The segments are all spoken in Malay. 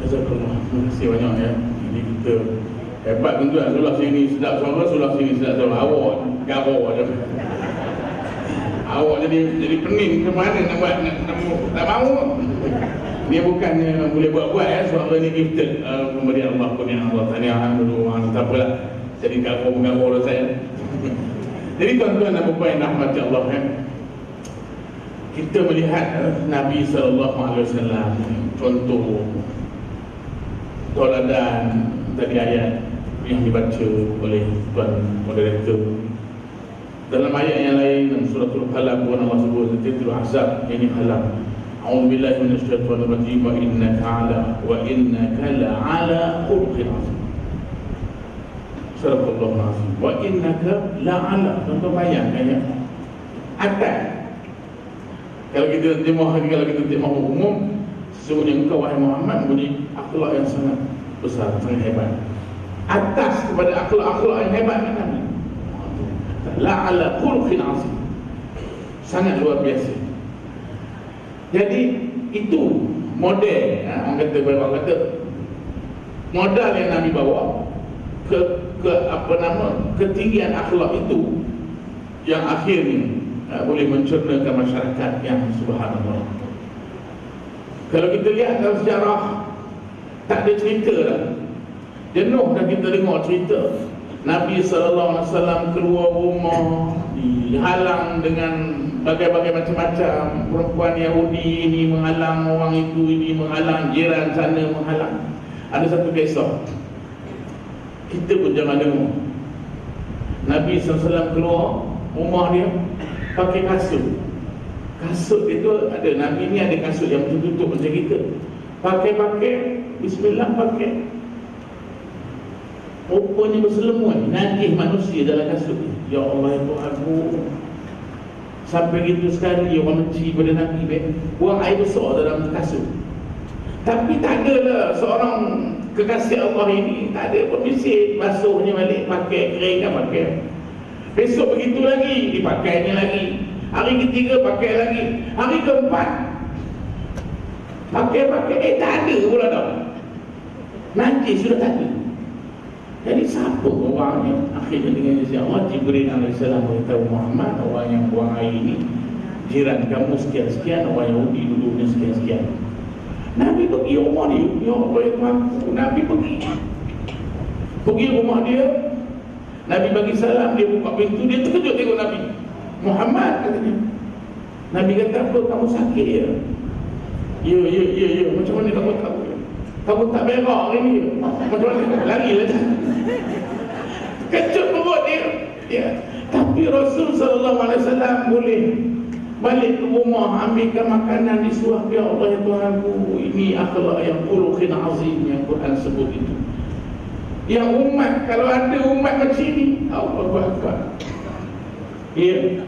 Jazakallah, terima kasih banyak ya. Jadi kita hebat tuan-tuan, sulah sini sedap suara, sulah sini sedap suara. Awak garau je. Awak jadi pening ke mana nak buat, tak mahu. Dia bukannya boleh buat-buat ya, suara ni gifted pemberian Allah pun yang Allah tahniah dulu, tak apalah. Jadi garau lah saya. Jadi tuan-tuan dan puan yang rahmati Allah ya. Kita melihat Nabi SAW, contoh toladan tadi ayat yang dibaca oleh Tuan Moderator. Dalam ayat yang lain dalam suratul Qalam pun Allah sebut Titul Ahzab, ini Qalam. A'udzubillahi minasyaitonir rajim wa innaka la'ala khuluqin 'azim. Subhanallahu alazim. Wa innaka la'ala. Contoh bayangkan ya. Atas. Kalau kita terjemah umum, sesungguhnya engkau wahai Muhammad mempunyai akhlak yang sangat besar, sangat hebat. Atas kepada akhlak-akhlak yang hebat kan Nabi. La'ala khuluqin 'azim. Sangat luar biasa. Jadi itu model, orang kata modal yang Nabi bawa ke ketinggian akhlak itu yang akhirnya boleh mencernakan masyarakat yang subhanallah. Kalau kita lihat dalam sejarah, tak ada cerita dah. Jenuh dah kita dengar cerita Nabi SAW keluar rumah dihalang dengan bagai-bagai macam-macam. Perempuan Yahudi ini menghalang, orang itu ini menghalang, jiran sana menghalang. Ada satu kisah, kita pun jangan dengar. Nabi SAW keluar rumah dia pakai kasut. Kasut itu ada, Nabi ni ada kasut yang tutup macam kita. Pakai bismillah pakai. Rupanya berselemut, najis manusia dalam kasut. Ya Allah, itu aku sampai gitu sekali orang benci pada Nabi, buang air besar dalam kasut. Tapi tak adalah seorang kekasih Allah ini, tak ada permisi basuhnya balik, pakai, keringkan pakai. Besok begitu lagi, dipakainya lagi. Hari ketiga pakai lagi. Hari keempat pakai, tak ada pula dah. Najis sudah tak ada. Jadi siapa orangnya? Akhirnya dengan izin Allah, Jibril AS beritahu Muhammad, orang yang buang air ini jiran kamu sekian-sekian, orang Yahudi dulunya sekian-sekian. Nabi pergi rumah dia, ya Allah ya Tuhanku. Nabi pergi rumah dia, Nabi bagi salam, dia buka pintu, dia terkejut tengok Nabi Muhammad, katanya. Nabi kata, apa kamu sakit ya? Ya, macam mana kamu tahu? Kamu tak berak hari ni? Macam mana? Lari lah. Kejut perut dia. Ya. Tapi Rasul SAW boleh balik ke rumah, ambilkan makanan, disuruh, ya Allah ya Tuhanku, ini akhlak yang khuluqin 'azim yang Quran sebut itu. Yang umat, kalau ada umat macam ini, Allahu Akbar. Ya.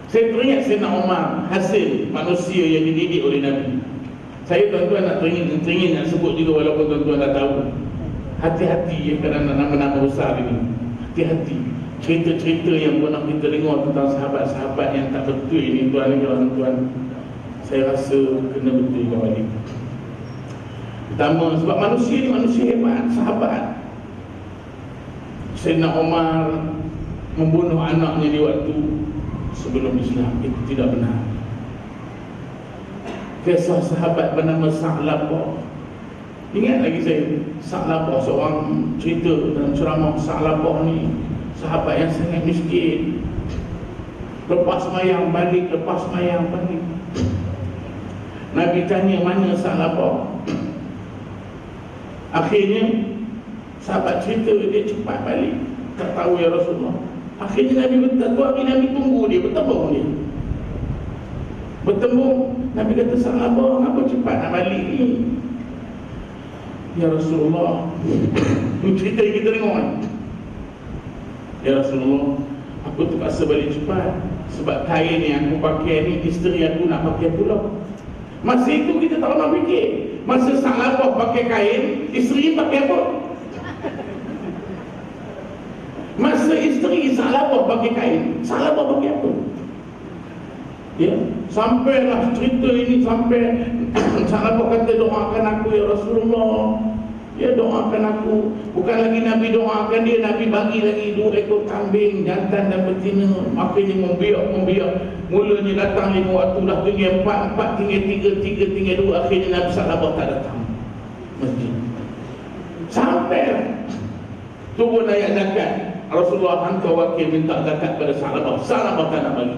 Saya teringat Sayyidina Umar, hasil manusia yang dididik oleh Nabi. Saya tuan-tuan nak teringin nak sebut juga walaupun tuan-tuan dah tahu. Hati-hati ya kerana nama-nama besar ini. Hati-hati. Cerita-cerita yang pernah kita dengar tentang sahabat-sahabat yang tak betul ini, tuan-tuan, saya rasa kena betul kembali. Pertama, sebab manusia ni manusia hebat, sahabat. Sayyidina Umar membunuh anaknya di waktu sebelum Islam, itu tidak benar. Kisah sahabat bernama Sa'labah. Ingat lagi saya, Sa'labah, seorang cerita dalam ceramah. Sa'labah ni sahabat yang sangat miskin. Lepas mayang balik. Nabi tanya, mana Sa'labah? Akhirnya sahabat cerita, dia cepat balik. Tak tahu ya Rasulullah. Akhirnya Nabi bertemu, Nabi tunggu dia, bertemu. Nabi kata, Sa'labah, apa cepat nak balik ni? Ya Rasulullah, ini cerita yang kita dengar kan? Ya Rasulullah, aku terpaksa balik cepat sebab kain yang aku pakai ni, isteri aku nak pakai pula. Masa itu kita tak pernah fikir, masa Sa'labah pakai kain, isteri pakai apa? Masa isteri Sa'labah pakai kain, Sa'labah pakai apa? Ya, sampailah cerita ini sampai Sahabat kata, doakan aku ya Rasulullah. Ya, doakan aku. Bukan lagi Nabi doakan dia, Nabi bagi lagi 2 ekor kambing, jantan dan betina. Makanya membiak. Mulanya datang 5 waktu, dah tinggal 4, tinggal 3, tinggal 2. Akhirnya Nabi Salabah tak datang masjid. Sampai turun ayat zakat. Rasulullah hantar wakil minta zakat pada Salabah. Salabah tak nak bagi.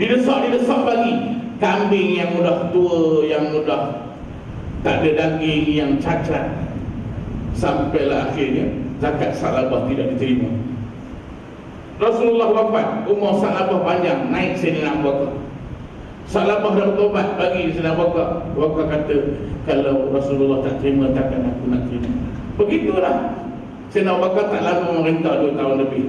Didesak bagi. Kambing yang mudah tua, yang mudah tak ada daging, yang cacat. Sampailah akhirnya zakat Salabah tidak diterima. Rasulullah wafat, umur Salabah panjang, naik Sayyidina Abu Bakar. Salabah dah bertobat bagi Sayyidina Abu Bakar. Abu Bakar kata, kalau Rasulullah tak terima, takkan aku nak terima. Begitulah Sayyidina Abu Bakar tak lama memerintah 2 tahun lebih.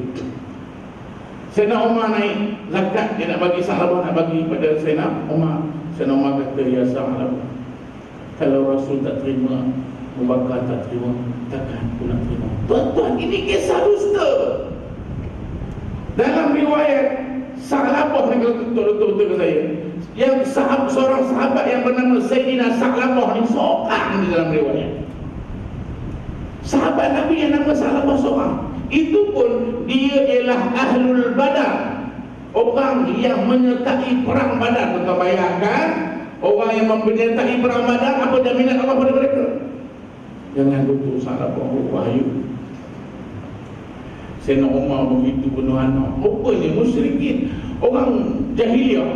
Sayyidina Umar naik zakat, dia nak bagi Salabah, nak bagi pada Sayyidina Umar. Sayyidina Umar kata, ya Salabah, kalau Rasul tak terima, Abu Bakar tak terima, takkan aku nak terima. Tuan-tuan, ini kisah dusta. Dalam riwayat Salabah ni, kalau betul-betul ke saya, yang seorang sahabat yang bernama Sayyidina Salabah ni seorang di dalam riwayat. Sahabat Nabi yang nama Salabah seorang. Itu pun dia ialah Ahlul Badar, orang yang menyertai perang Badar. Tuan bayangkan, orang yang menyertai perang Badar, apa jaminan Allah pada mereka? Jangan tutup Salabah, wahyu. Sayyidina Umar begitu bunuh anak. Rupanya musyrikin, orang jahiliah.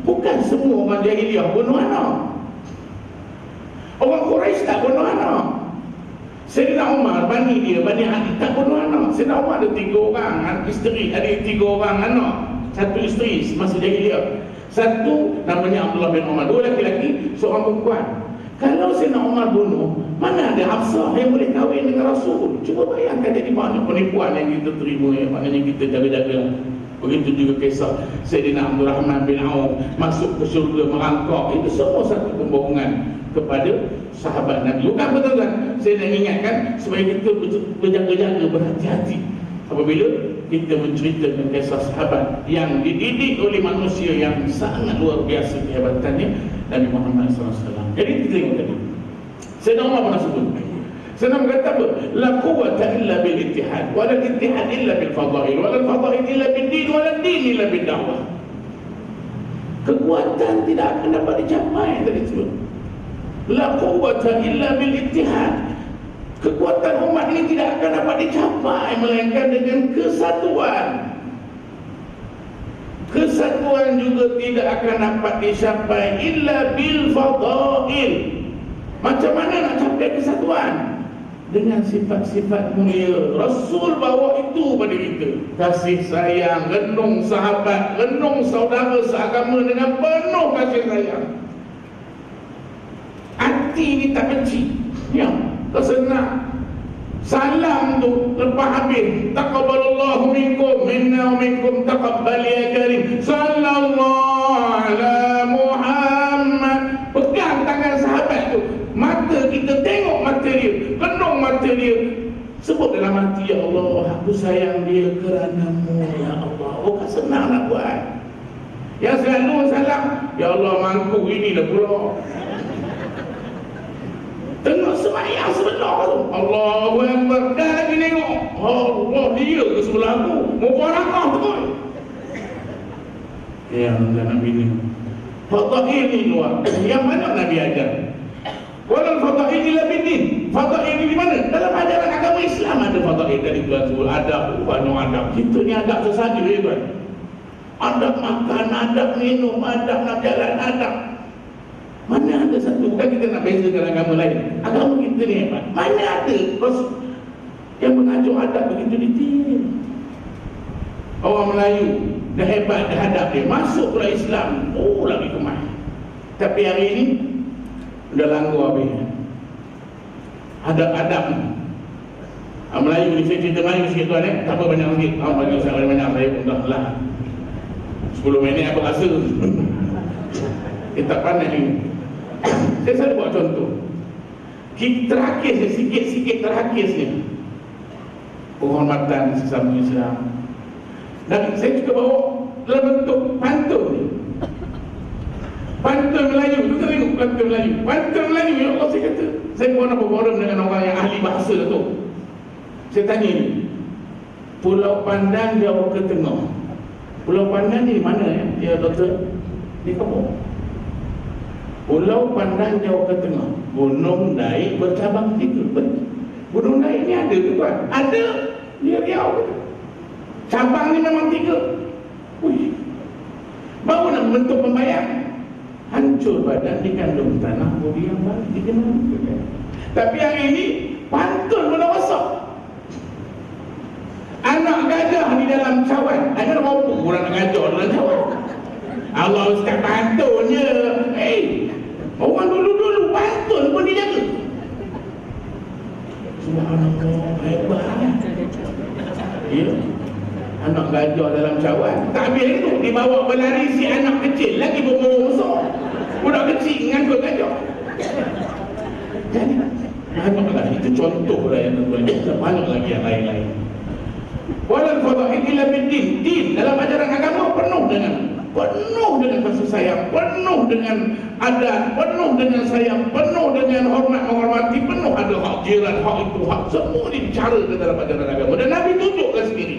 Bukan semua orang jahiliah bunuh anak. Orang Quraisy tak bunuh anak. Sayyidina Umar, Bani Adi tak bunuh anak. Sayyidina Umar ada 3 orang isteri, ada 3 orang anak, 1 isteri masa jahiliah. 1 namanya Abdullah bin Umar, 2 laki-laki, seorang perempuan. Kalau Sayyidina Umar bunuh, mana ada Hafsah yang boleh kahwin dengan Rasul? Cuba bayangkan jadi banyak penipuan yang kita terima, maknanya kita jaga-jaga. Begitu juga kisah Sayyidina Abdul Rahman bin Auf masuk ke syurga merangkak. Itu semua satu pembohongan kepada sahabat Nabi. Bukan betul-betul saya nak ingatkan supaya kita berjaga-jaga, berhati-hati apabila kita menceritakan kisah sahabat yang dididik oleh manusia yang sangat luar biasa kehebatannya, Nabi Muhammad SAW. Jadi kita tengok tadi Sayyidina Umar pernah sebut, Sayyidina Umar kata apa? La quwwata illa bil ittihad, wa la ittihad illa bil fadail, wa la fadail illa bil din, wa la din illa bil da'wah. Kekuatan tidak akan dapat dicapai tadi sebut. La quwwata illa bil ittihad. Kekuatan umat ini tidak akan dapat dicapai melainkan dengan kesatuan. Kesatuan juga tidak akan dapat dicapai illa bil fadail. Macam mana nak capai kesatuan? Dengan sifat-sifat mulia. Rasul bawa itu pada kita. Kasih sayang, renung sahabat, renung saudara seagama dengan penuh kasih sayang. Hati ni tak benci, ya, tak senang. Salam tu lepas habis, taqabbalallahu minkum minna wa minkum taqabbal ya karim, sallallahu ala Muhammad. Pegang tangan sahabat tu, mata kita tengok mata dia, penuh mata dia, sebut dalam hati, ya Allah, aku sayang dia kerana-Mu, ya Allah. Oh, kan senang nak buat. Yang selalu salam, ya Allah, mangkuk ini dah pula. Tengok semayang sebelah tu, Allahu Akbar, dah lagi tengok, Allah, dia ke sebelah aku, mubarakah tu kan. Yang Nabi ni fadail ni luar. Yang mana Nabi ajar? Walau fadail illa bidin. Fadail ni di mana? Dalam ajaran agama Islam ada fadail dari Rasul, adab, adab. Kita ni adab sesaja ya tuan. Adab makan, adab minum, adab nak jalan, adab. Mana ada satu, bukan kita nak beza dengan agama lain. Agama kita ni hebat. Mana ada Rasul yang mengajar adab begitu detail. Orang Melayu dah hebat, dah adab dia, masuk pula Islam, oh lagi kemah. Tapi hari ini dah langgar habis. Adab-adab Melayu ni, saya cerita Melayu sikit tuan tak apa banyak sikit. Bagi saya banyak, saya pun dah lah 10 minit apa rasa. Kita tak pandai ni. Saya selalu buat contoh. Terakhir sikit-sikit terakhir ni, penghormatan sesama Islam. Dan saya juga bawa dalam bentuk pantun ni. Pantun Melayu tu, tengok pantun Melayu. Pantun Melayu, ya Allah, saya kata, saya pun ada berforum dengan orang yang ahli bahasa tu. Saya tanya ni, Pulau Pandan jauh ke tengah. Pulau Pandan ni mana ya? Ya doktor, di kampung. Pulau Pandan jauh ke tengah. Gunung Daik bercabang 3. Gunung Daik ni ada ke tuan? Ada. Dia Riau. Cabang ni memang 3. Ui. Baru nak membentuk pembayang. Hancur badan dikandung tanah, budi yang balik dikenal. Tapi yang ini pantun pun rosak. Anak gajah di dalam cawan. Ada apa orang gajah dalam cawan? Allah Ustaz pantunnya. Orang dulu-dulu pantun pun dijaga. Subhanallah, hebat. Ya. Anak gajah dalam cawan. Tak habis itu, dibawa berlari si anak kecil lagi berumur besar. Budak kecil ngangkut gajah. Jadi banyaklah, itu contoh lah yang tuan-tuan. Banyak lagi yang lain-lain. Walal fadha'il illa bid-din. Din dalam ajaran agama penuh dengan kasih sayang, penuh dengan adat, penuh dengan sayang, penuh dengan hormat menghormati, penuh ada hak jiran, hak itu, hak semua dibicarakan dalam ajaran agama. Dan Nabi tunjukkan sendiri.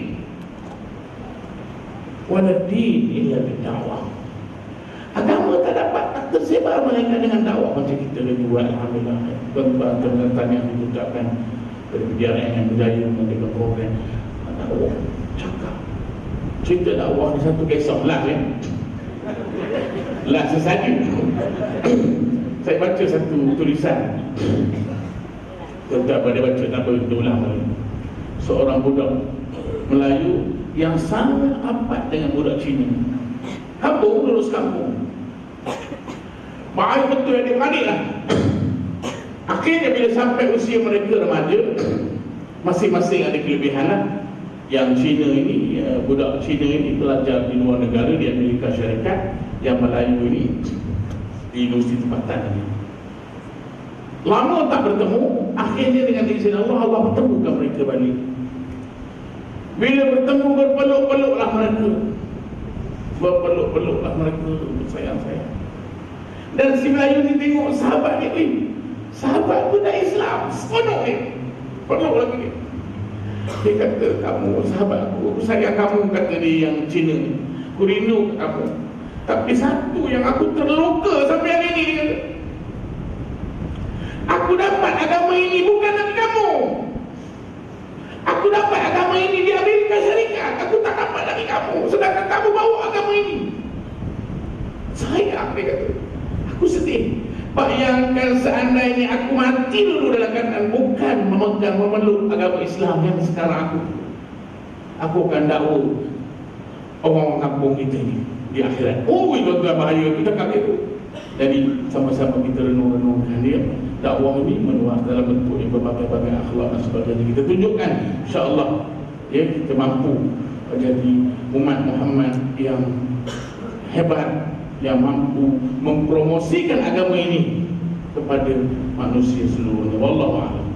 Waladin illa bid-da'wah. Agama tak dapat tersebar melainkan dengan dakwah. Macam kita lagi buat, alhamdulillah, tuan-tuan yang dibutuhkan dari PDRM yang berjaya menjaga program dakwah, cakap cerita dakwah ni satu kisah lah ya. Lah sesaja. Saya baca satu tulisan. Tuan-tuan pada baca, tak boleh ulang lagi. Seorang budak Melayu yang sangat apat dengan budak Cina. Kampung, lulus kampung. Baik betul adik-adik lah. Akhirnya bila sampai usia mereka remaja, masing-masing ada kelebihan lah. Yang Cina ini, budak Cina ini belajar di luar negara, di Amerika Syarikat. Yang Melayu ini di universiti tempatan ini. Lama tak bertemu, akhirnya dengan izin Allah, Allah pertemukan mereka balik. Bila bertemu, berpeluk-peluklah mereka. Berpeluk-peluklah mereka, sayang-sayang. Dan si Melayu ni tengok sahabat dia, sahabat tu dah Islam, sepenuh ni, peluk lagi dia. Dia kata, kamu sahabat aku sayang kamu, kata dia yang Cina ni. Aku rindu kamu. Tapi satu yang aku terluka sampai hari ini, dia kata, aku dapat agama ini bukan dari kamu. Aku dapat agama ini di Amerika Syarikat. Aku tak dapat dari kamu. Sedangkan kamu bawa agama ini. Sayang, dia kata. Aku sedih. Bayangkan seandainya aku mati dulu dalam keadaan bukan memegang, memeluk agama Islam yang sekarang aku akan dakwa orang kampung kita ini di akhirat. Itu bahaya kita kata itu. Jadi sama-sama kita renung-renungkan dia. Dakwah ini menuai dalam bentuk yang berbagai-bagai akhlak dan sebagainya. Kita tunjukkan, insya-Allah, ya, kita mampu menjadi umat Muhammad yang hebat, yang mampu mempromosikan agama ini kepada manusia seluruhnya. Wallahu a'lam.